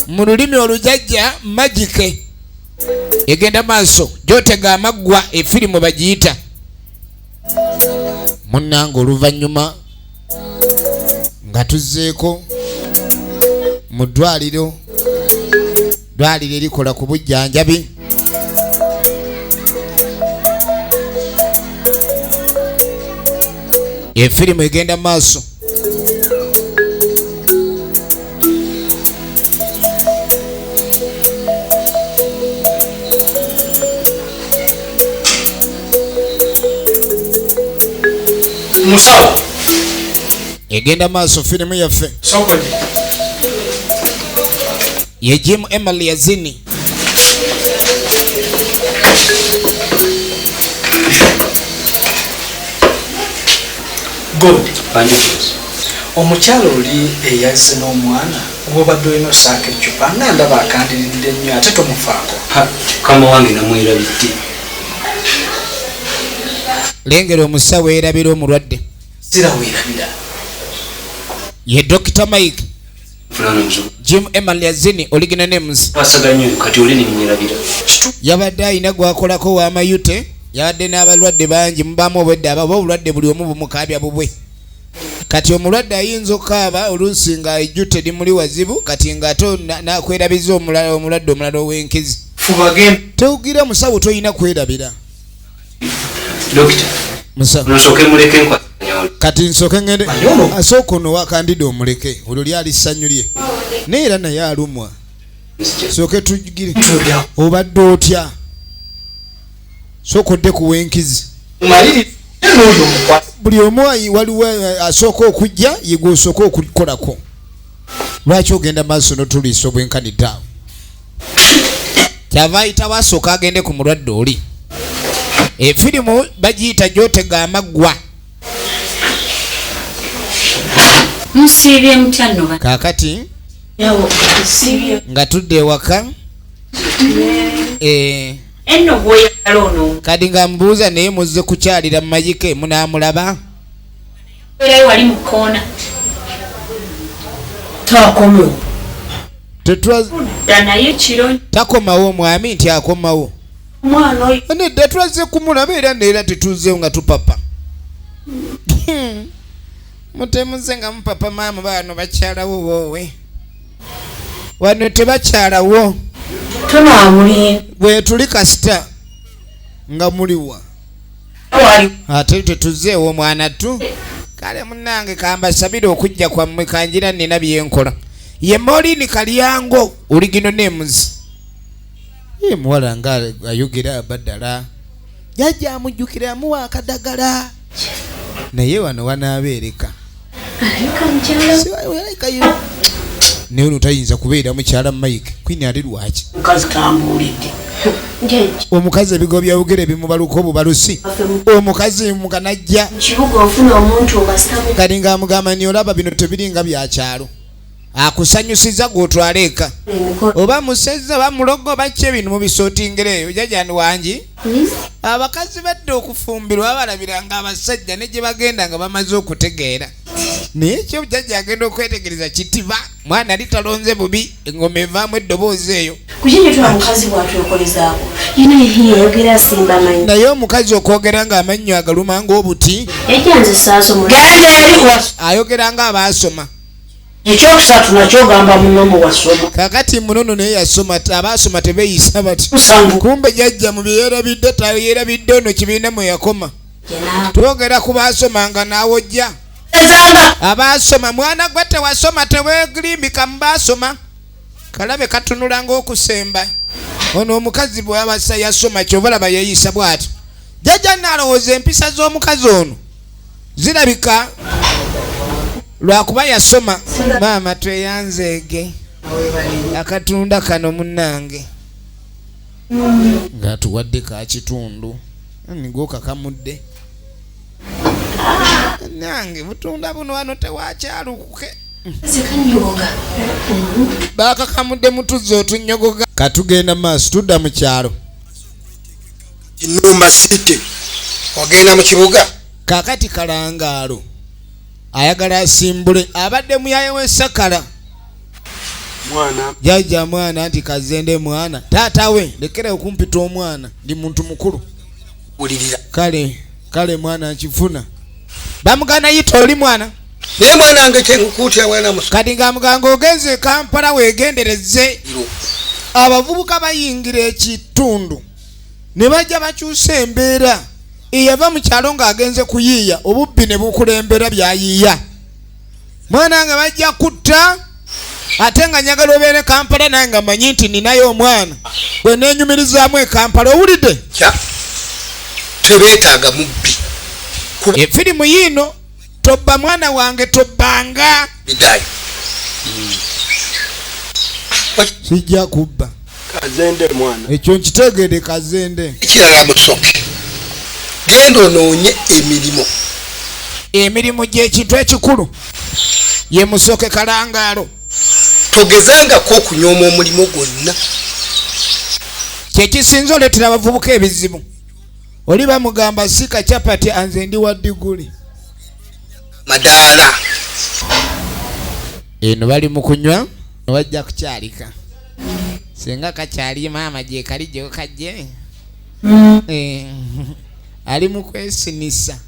Mu lulimi olujajja Magic. Egenda maaso. Gyotega amaggwa efirimu bagiyita. Munnange oluvannyuma nga tuzzeeko mu ddwaliro erikola ku bujjanjabi. Efirimu egenda maaso. Musawo egenda maaso firimu yaffe. Ye Jim Emma Lyazin. Good. Omukyalo oli eyazze n'omwana obadde olina osaaka eccupa nga ndaba akandiridde nnyo ate tomufaako. Kama wange namwerabidde. Lengera omusawo erabira omulwadde. Sira weerabira. Ye Dr. Mike. Jim Emma Lyazin original names yabadde ayina gwakolako w'amayute yabadde n'abalwadde bangi mubamu obwedde aba obulwadde buli omu bumukabya bubwe kati omulwadde ayinza okukaaba oluusi nga ejjute limuli wazibu kati ng'ate nakwerabiza omulwadde omulala ow'enkizi tewugira musawo toyina kwerabira kati nsooke ngende asooka ono wakandida omuleke olwo lyali ssanyu lye naye era naye alumwa sooke tugire obadde otya sooka odde ku w'enkizi buli omu waliwo asooka okujja yegwe osooka okukolako lwaki ogenda maaso notuliisa obwenkaniddeawo kyava ayitawo asooka agende ku mulwadde oli efirimu bagiyita gyotega amaggwa musiibye mutya nno kaakati nga tudde ewaka enno bwoyagala ono kadi nga mbuuza naye muzze kukyalira mu magike munaamulaba erayo wali mu kkoona takomewo naye kiro takomawo omwami nti akomawo omwana oyo nedda tulaze kumulaba era neera tetuzeewo nga tupapa mutemuze nga mupapa maama bano bakyalawo woowe wano tebakyalawo tonamulinda bwe tuli kasita nga muliwa ate tetuzeewo omwana tu kale munnange kambasabire okujja kwammwe kanjira nina byenkola ye molini kalyango oligino nemuzi ye muwala nga ayogera abaddala jajja amujjukira amuwa akadagala naye wano wanaabeereka naye ono tayinza kubeera mukyala mike kwini ali lwaki mukazi tambulidde omukazi ebigo byawogere bimubaluka obubalusi omukazi muganajja kibuga ofuna omuntu obasitamu kali nga amugamba ni olaba bino tebiringa byakyalo akusanyusiza gwotwala eka oba museza bamulogo bacye bino mubisootingereyo jajani wangi abakazi badde okufumbirwa balabiranga abasajja ne gye bagenda nga bamaze okutegeera naye ekyo jajja agenda okwetegereza kitiba mwana ali talonze bubi engoma evaamu eddoboozi eyo kukinyetula mukazi bwatwekolezaako yinayogera asimba amanyi naye omukazi okwogera nga amannyo agaluma ng'obuti ekyanze saasoma ayogera nga abaasoma ekyokusatu nakyo gamba munomo wasoma kakati munono naye yasoma abaasoma tebeeyisa bati kumbe jajja mu byeyerabidde tayerabidde ono kibiina mwe yakoma twogera ku baasomanga naawojja abaasoma mwana gwe tewasoma teweegirimbika mu baasoma kalabe katunula ng'okusemba ono omukazi bwabasa yasoma kyobalaba yeeyisa bw'ati jajja naalowooza empisa z'omukazi ono zirabika lwakuba yasoma maama tweyanzeege akatunda kano munnange nga tuwadde ka kitundu nigo kakamudde nange butunda buno wano tewakyalukuke bakakamudde mutuzza otunyogoga katugenda maaso tudda mu kyalo Numba City ogenda mu kibuga kakati kalangaalo ayagala asimbule abadde muyaye w'essakala mwana jajja mwana nti kazende mwana taata we lekera okumpita omwana ndi muntu mukulu ulirira kale mwana nkifuna bamugana yita oli mwana naye mwana wange kyenkukutya mwana musa kati nga muganga ogenze Kampala weegendereze abavubuka bayingira ekitundu ne bajja bakyusa embeera eyava mu kyalo ng'agenze kuyiiya obubbi ne bukulembera byayiiya mwana nga bajja kutta ate nga nyagala obeere Kampala naye nga manyi nti ninayo omwana bwe neenyumirizaamu e Kampala owulidde tebeetaaga mubbi efirimu yiino tobba mwana wange tobbanga bidayi sijja kubba kazende mwana ekyo nkitegeere kazende ekirala musoke genda onoonye emirimu gy'ekintu ekikulu ye musoke kalangaalo togezangako okunyooma omulimu gwonna kyekisinza oleetera abavubuka ebizibu oli bamugamba sika capati anze ndi wa diguli madaala eno bali mu kunywa wajja kukyalika singa kakyali maama gye kali gye kajje ali mu kwesinisa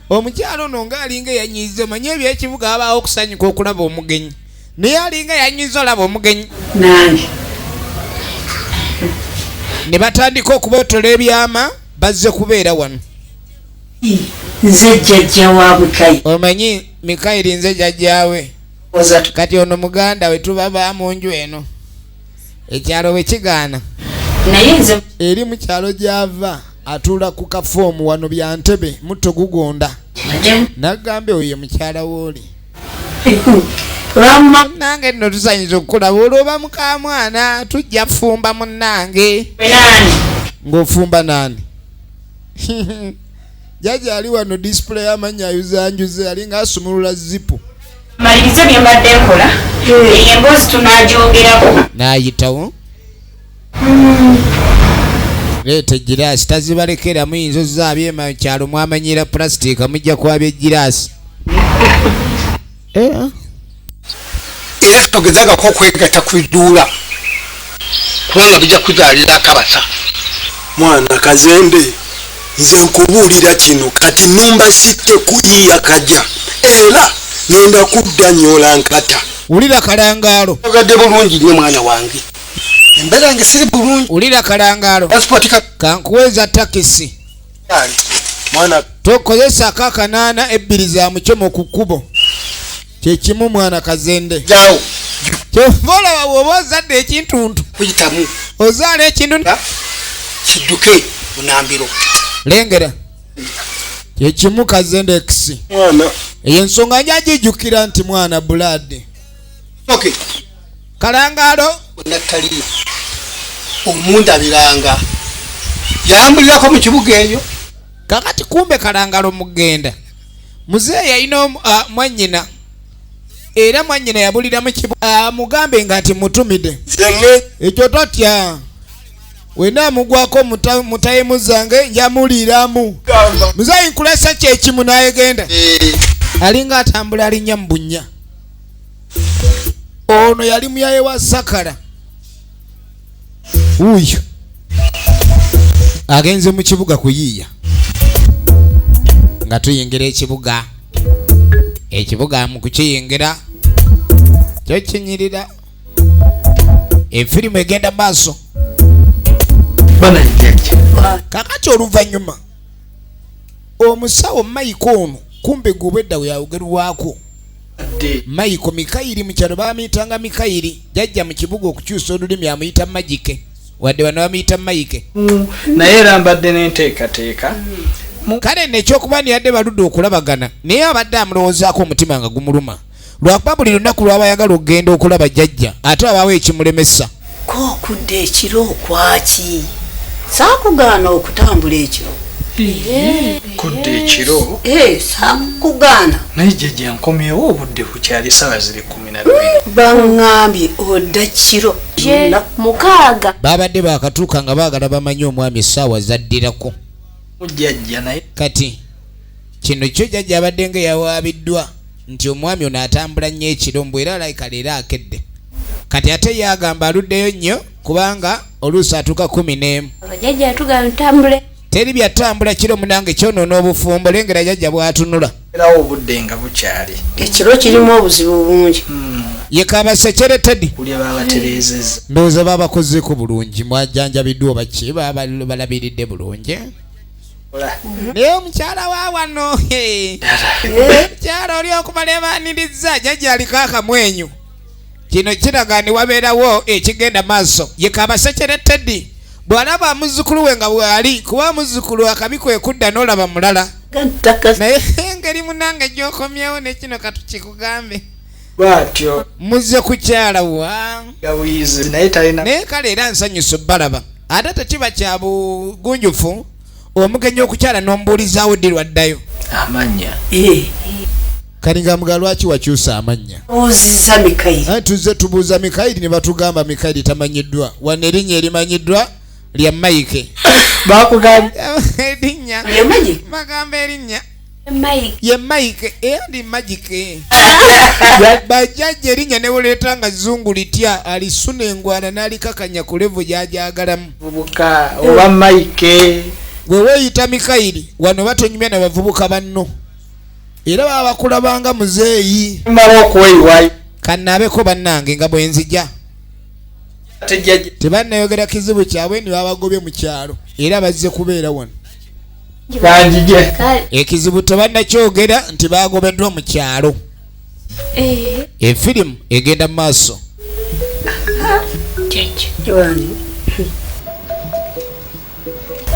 omukyalo ono ng'alinga yanyiza omanye ebyekibuga abaawo okusanyuka okulaba omugenyi naye alinga yanyiza olaba omugenyi ne batandika okubootola ebyama bazze kubeera wano. Nze jjajja wa Mikayiri. Omanyi Mikayiri nze jjajjaawe. Kati ono muganda we tuba ba mu nju eno. Ekyalo we kigaana. Naye nze eri mu kyalo gy'ava atuula ku kafoomu wano bya Ntebe Mutto Gugonda. Nagambe oyo mukyala w'oli. Nange nno tusanyuza okukulaba olwoba muka mwana tujja fumba munnange. Ng'ofumba nani? Jaji ali wano display amanya ayuzanjuze alinga asumulula zipu. Maliriza bye mbadde nkola. Emboozi tunagyogerako. N'ayitawo. Leeta egiraasi tazibalekera muyinza ozaabye mu kyalo mwamanyira plastic mujja kwabya egiraasi. Era tutogezagako okwegatta ku biduula kubanga bijja kuzaalira akabasa. Mwana Kazembe nze nkubuulira kino kati numba sitte kuyiya kajja era ngenda kudda nyola nkata. Ulira kalangaalo. Ogadde bulungi nnyo mwana wange. Embeera yange siri bulungi. Ulira kalangaalo. Kankuweza takisi. Mwana tokozesa akakanana ebbiri za muchomo ku kkubo. Kyekimu mwana Kazende. Jao. Kyovola wawoba ozadde ekintuntu. Kuyitamu. Ozaala ekintu. Kidduke munambiro. Lengera. Kyekimu Kazende X. Mwana. Eyensonga njagijjukira nti mwana Bulade. Okay. Kalangaalo. Natali. Omundabiranga. Yambulirako mu kibuga eyo. Kakati kumbe Kalangaalo mugenda. Muzee yalina mwannyina. Era mwannyina yabulira mu kibuga mugambe nga ati mutumide. Ekyo totya. Wena mugwako mutayimu zange njamuliramu. Muzee nkulesa kyekimu nayegenda. Alinga atambula alinnya mu bunnya. Ono yali muyaye wa Sakala. Uyu agenze mu kibuga kuyiiya nga tuyingira ekibuga. Ekibuga mu kukiyingira kyo kinyirira efirimu egenda maaso. Bana njaki Kakati oluvannyuma omusawo Maiko ono kumbe gubedda we yayogerwako. Maiko Mikayiri mu kyalo bamuyitanga Mikayiri jajja mu kibuga okukyusa olulimi amuyita Magike wadde bano bamuyita Maike. naye era mbadde n'enteekateeka kale nekyokuba niyadde baludde okulabagana naye abadde amulowoozaako omutima nga gumuluma lwakuba buli lunaku lw'abayagala okugenda okulaba jjajja ate abaawo ekimulemesa. Kookudde ekiro okwaki saakugaana okutambula ekiro. kudde ekiro Saakugaana naye jjajja nkomyewo obudde bukyali ssaawa ziri 12. baŋŋambye odda kiro mukaaga. Babadde bakatuuka nga baagala bamanye omwami essaawa zaddirako. Mujjajja naye Kati kino kyo jjajja abadde nga yawaabiddwa nti omwami ono atambula nnyo ekiro mbw era alayika leero akedde. Kati ate yagamba aluddeyo nnyo kubanga oluusi atuuka 11. Abajjajja atugala ntambule. Teri byatambula kiro munange kyonoona obufumbo lengera jjajja bw'atunula. erawo obudde nga bukyali. ekiro kirimu obuzibu bungi. Ye Kabasekere Teddy. Kulya babatereezezza. Ndowooza babakozeeko bulungi mwajjanjabiddwa baki balabiridde bulungi. Naye omukyala wa wano mukyala oli okubalebaaniriza jjajja aliko akamwenyu. Kino kiraga ni wabeerawo ekigenda maaso. Ye Kabasekere Teddy bw'alaba muzzukulu we nga bw'ali kuba muzzukulu akabi kwe kudda n'olaba mulala. Naye engeri munange gy'okomyewo ne kino katukikugambe. Bwatyo muzze kukyala wa gawizi naye talina. naye kale era nsanyusa balaba ate tekiba kya bugunjufu omugenyi okukyala n'omubuulizaawo ddi lwaddayo Amannya. kali nga muga lwaki wakyusa amannya. Buuzizza Mikayiri. Tuzze tubuuza Mikayiri ne batugamba Mikayiri tamanyiddwa wano erinnya erimanyiddwa lya Maike. Bakugambye Erinnya Lya Magike? bagamba erinnya ye Mike ndi magic bajjaje erinnya ne buletanga zungu litya alisuna engwara n'alikakanya ku level gy'ajagalamu bubuka oba Mike gwe weeyita Mikairi wano batonyumya n'abavubuka banno era baba bakulabanga muzeeyi mala okuweyiwayo kannaabeko bannange nga bwe nzija tebannayogera kizibu kyabwe ni babagobye mu kyalo era bazze kubeera wano banjije ekizibu tebannakyogera nti bagobeddwa mu kyalo efirimu egenda mu maaso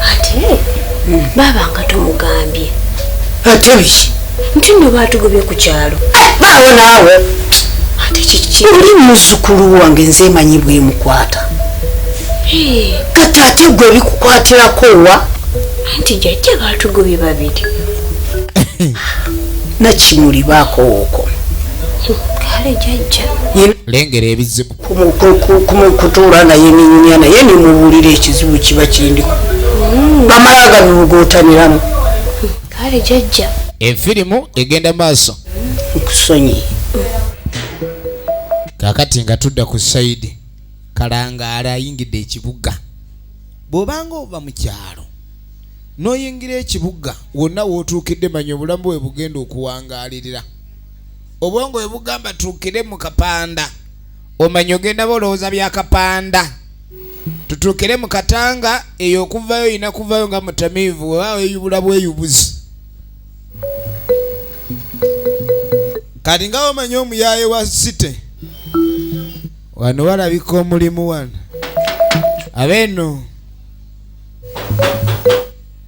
ate baba nga tumugambye ate biki nti nno baatugobye ku kyalo baawo naawe ate kiki oli muzzukulu wange nze manyi bwemukwata kati ate gwe bikukwatirako wa anti jajja baatugobye babiri nakimuli baakowooko kale jajja lengera ebizibu kutuula naye ninyumya naye nimubuulira ekizibu kiba kindiko bamala gabibugootaniramu kale jajja efirimu egenda maaso nkusonyi kakati nga tudda ku sayidi kalangaala ayingidde ekibuga bw'obanga ova mu kyalo n'oyingira ekibuga wonna wootuukidde manya obulamu bwe bugenda okuwangaalirira obwongo bwe bugamba tuukire mu kapanda omanya ogenda bolowooza bya kapanda tutuukire mu katanga eyo okuvayo yina kuvayo nga mutamiivu weba weyubula bweyubuzi kati nga omanya omuyaaye wa site wano walabika omulimu wano abeeno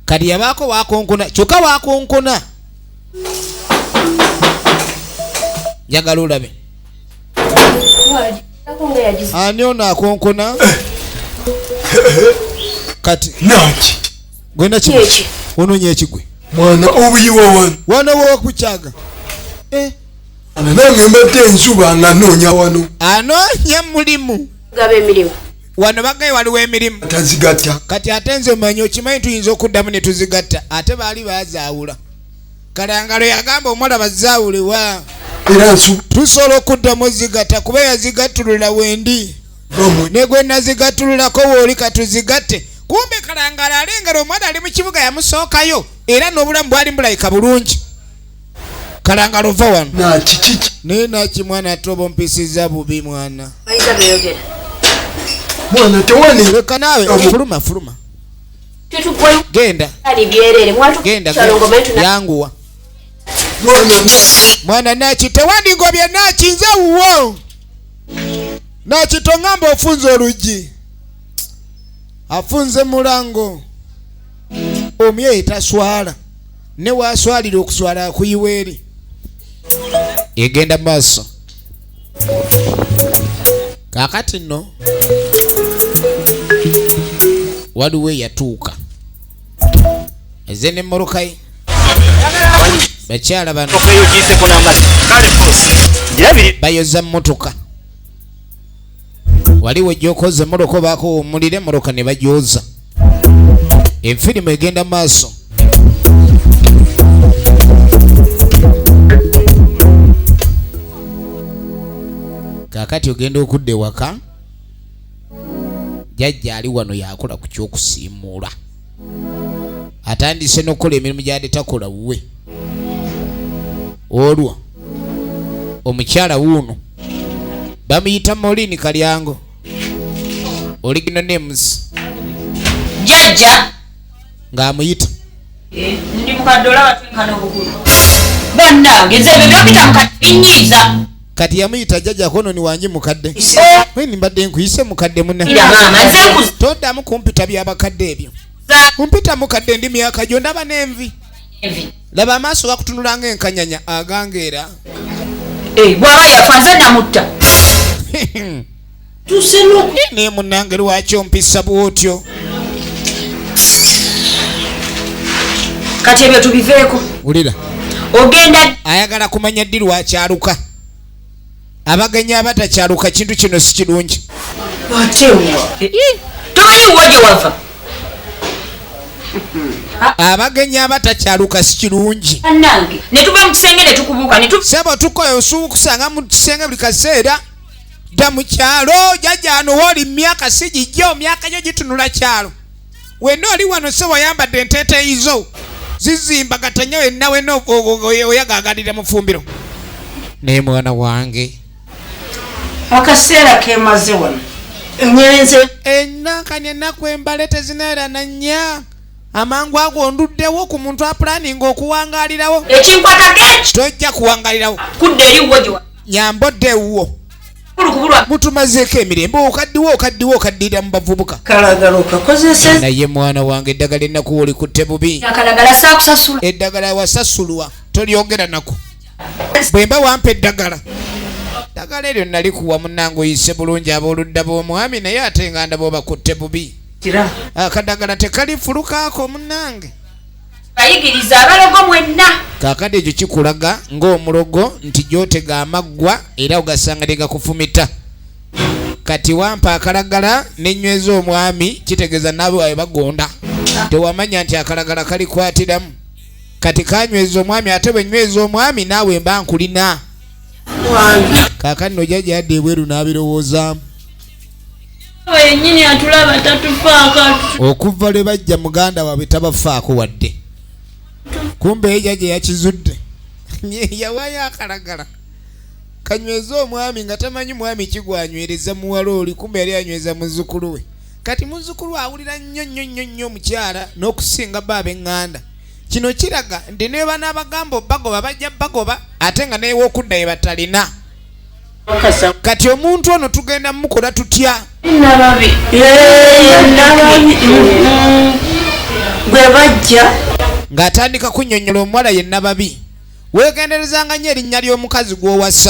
kati yabaako wakonkona kyokka wakonkona njagala olabe ani ono akonkona kati naki gwena ki onoonya ekigwe mwana obuyiwa wano wokukyaga nange mbadde ensuba nga noonya wano anoonya mulimu gaba emirimu wano bagaye waliwo emirimu tazigatta kati ate nze omanyi okimanyi tuyinza okuddamu ne tuzigatta ate baali bazaawula kalangalo yagamba omuwala bazaawulewa era nsuba tusobola okuddamu zigatta kuba yazigattulula wendi ne gwe nazigattululako wooli katuzigatte kumbe kalangalo alengera omwana ali mu kibuga yamusookayo era n'obulamu bwali mulayika bulungi kalangalo va wano nakikiki naye nakimwana ate oba ompisiza bubi mwana ayiza beyogera mwana tewani leka naawe fuluma genda genda yanguwa mwana naki tewandingobye naki nze wuwo naki tongamba ofunze oluggi afunze mulango omyeyi taswala ne waswalira okuswala akuyiwa eri egenda maaso kakati nno waliwo eyatuuka eze ne morokai bakyala bano bayoza mmotoka waliwo gyokoze moroka baako omulire moroka ne bagyoza enfirimu egenda maaso kakati ogenda okudda ewaka jajja ali wano yakola ku kyokusiimuula atandise n'okukola emirimu gy'adde takola wuwe olwo omukyala wuuno bamuyita Molini Kalyango oligino names jajja ng'amuyita ndi mukadola watwenkana obukulu bannange nze bwe byopita mukadinyiiza kati yamuyita jajja kono ni wangi mukadde weni mbadde nkuyise mukadde muna toddamu kumpita byabakadde ebyo kumpita mukadde ndi myaka gyo ndaba n'envi laba amaaso gakutunula ng'enkanyanya agangeera bw'aba yafa nze namutta naye munnange lwaki ompisa bwotyo kati ebyo tubiveeko wulira ogenda ayagala kumanya ddi lwakyaluka abagenyi abatakyaluka kintu kino si kirungi atewa tomanyi wa gye wava abagenyi abatakyaluka si kirungi bannange ne tuva mu kisenge ne tukubuuka ne sebo tukola osuubu kusanga mu kisenge buli kaseera dda mu kyalo jajjano wooli myaka si gijjo myaka gyo gitunula kyalo wenna oli wano sebo oyambadde enteeteeyizo zizimbagatanya wenna wenna oyagaagalira mu ffumbiro naye mwana wange akaseera kemaze wano nyenze ennankanya ennaku embale tezineerana nnya amangu ago onduddewo ku muntu apulaninga okuwangaalirawo ekinkwata genki tojja kuwangaalirawo kudde eriwo gye nyambodde ewuwo kulukubulwa mutumazeeko emirembe okaddiwa mu bavubuka kalagala okakozesa naye mwana wange eddagala ennaku olikutte bubi akalagala saakusasula eddagala wasasulwa tolyogera nako bwe mba wampa eddagala eryo nalikuwa munnange oyise bulungi abooludda b'omwami naye ate nga ndaba obakutte bubi akadagala tekalifulukaako munnange bayigiriza abalogo mwenna kaakati ekyo kikulaga ng'omulogo nti gyotega amaggwa era ogasanga tegakufumita kati wampa akalagala nenyweza omwami kitegeeza naawe wawe bagonda tewamanya nti akalagala kalikwatiramu kati kanyweza omwami ate bwe nyweza omwami naawe mba nkulina kaakati nojajja yadde ebweru n'abirowoozaamu wenyini atulaba tatufaako okuva lwe bajja muganda waabwe tabafaako wadde kumbe ejajja yakizudde yawaayo akalagala kanyweza omwami nga tamanyi mwami kigwanywereza muwala oli kumbe yali anyweza muzzukulu we kati muzzukulu awulira nnyo omukyala n'okusinga baaba eŋŋanda kino kiraga nti ne banaabagamba bagoba bajja bagoba ate nga neew'okudda ye batalina kati omuntu ono tugenda mukola tutya nababi bwe bajja ng'atandika kunnyonnyola omuwala yenna babi weegenderezanga nnyo erinnya ly'omukazi gw'owassa